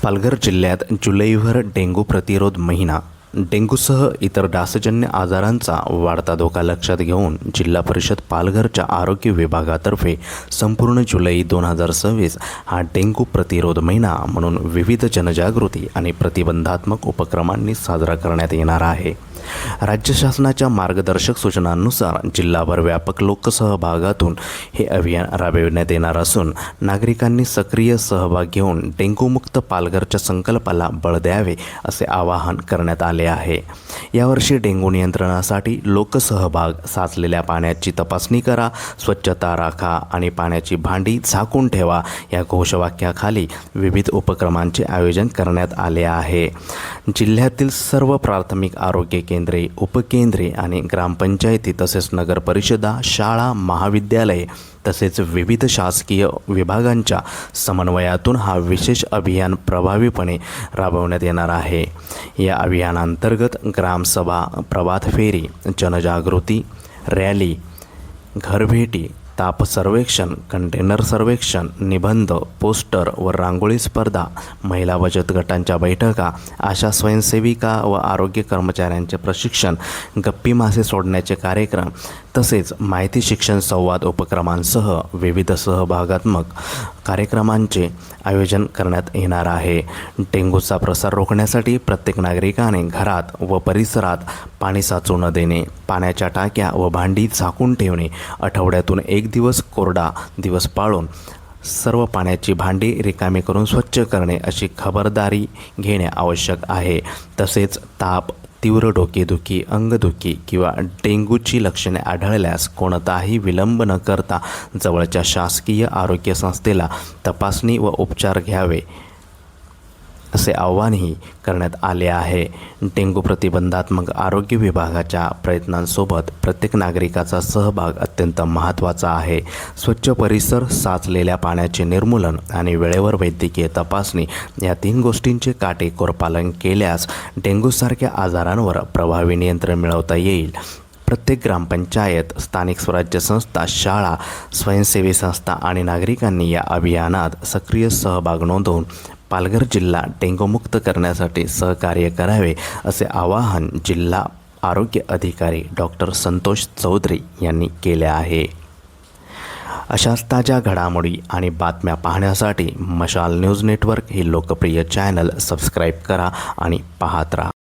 पालघर जिल्ह्यात जुलैभर डेंग्यू प्रतिरोध महिना. डेंग्यूसह इतर डासजन्य आजारांचा वाढता धोका लक्षात घेऊन जिल्हा परिषद पालघरच्या आरोग्य विभागातर्फे संपूर्ण जुलै 2026 हा डेंग्यू प्रतिरोध महिना म्हणून विविध जनजागृती आणि प्रतिबंधात्मक उपक्रमांनी साजरा करण्यात येणार आहे. राज्य शासनाच्या मार्गदर्शक सूचनांनुसार जिल्हाभर व्यापक लोकसहभागातून हे अभियान राबविण्यात येणार असून नागरिकांनी सक्रिय सहभाग घेऊन डेंग्यूमुक्त पालघरच्या संकल्पाला बळ द्यावे असे आवाहन करण्यात आले आहे. यावर्षी डेंग्यू नियंत्रणासाठी लोकसहभाग, साचलेल्या पाण्याची तपासणी करा, स्वच्छता राखा आणि पाण्याची भांडी झाकून ठेवा या घोषवाक्याखाली विविध उपक्रमांचे आयोजन करण्यात आले आहे. जिल्ह्यातील सर्व प्राथमिक आरोग्य केंद्रे, उपकेंद्रे आणि ग्रामपंचायती तसेच नगरपरिषदा, शाळा, महाविद्यालये तसेच विविध शासकीय विभागांच्या समन्वयातून हा विशेष अभियान प्रभावीपणे राबवण्यात येणार आहे. या अभियानांतर्गत ग्रामसभा, प्रभात फेरी, जनजागृती रॅली, घरभेटी, ताप सर्वेक्षण, कंटेनर सर्वेक्षण, निबंध, पोस्टर व रांगोळी स्पर्धा, महिला बचत गटांच्या बैठका, आशा स्वयंसेविका व आरोग्य कर्मचाऱ्यांचे प्रशिक्षण, गप्पी मासे सोडण्याचे कार्यक्रम तसेच माहिती शिक्षण संवाद उपक्रमांसह विविध सहभागात्मक कार्यक्रमांचे आयोजन करण्यात येणार आहे. डेंग्यूचा प्रसार रोखण्यासाठी प्रत्येक नागरिकाने घरात व परिसरात पाणी साचू न देणे, पाण्याच्या टाक्या व भांडी झाकून ठेवणे, आठवड्यातून एक दिवस कोरडा दिवस पाळून सर्व पाण्याची भांडी रिकामी करून स्वच्छ करणे अशी खबरदारी घेणे आवश्यक आहे. तसेच ताप, तीव्र डोकेदुखी, अंगदुखी किंवा डेंग्यूची लक्षणे आढळल्यास कोणताही विलंब न करता जवळच्या शासकीय आरोग्य संस्थेला तपासणी व उपचार घ्यावे असे आवाहनही करण्यात आले आहे. डेंग्यू प्रतिबंधात्मक आरोग्य विभागाच्या प्रयत्नांसोबत प्रत्येक नागरिकाचा सहभाग अत्यंत महत्त्वाचा आहे. स्वच्छ परिसर, साचलेल्या पाण्याचे निर्मूलन आणि वेळेवर वैद्यकीय तपासणी या 3 गोष्टींचे काटेकोर पालन केल्यास डेंग्यूसारख्या आजारांवर प्रभावी नियंत्रण मिळवता येईल. प्रत्येक ग्रामपंचायत, स्थानिक स्वराज्य संस्था, शाळा, स्वयंसेवी संस्था आणि नागरिकांनी या अभियानात सक्रिय सहभाग नोंदवून पालघर जिल्हा डेंग्यूमुक्त करण्यासाठी सहकार्य करावे असे आवाहन जिल्हा आरोग्य अधिकारी डॉक्टर संतोष चौधरी यांनी केले आहे. अशाच ताज्या घडामोडी आणि बातम्या पाहण्यासाठी मशाल न्यूज नेटवर्क हे लोकप्रिय चॅनल सबस्क्राईब करा आणि पाहत राहा.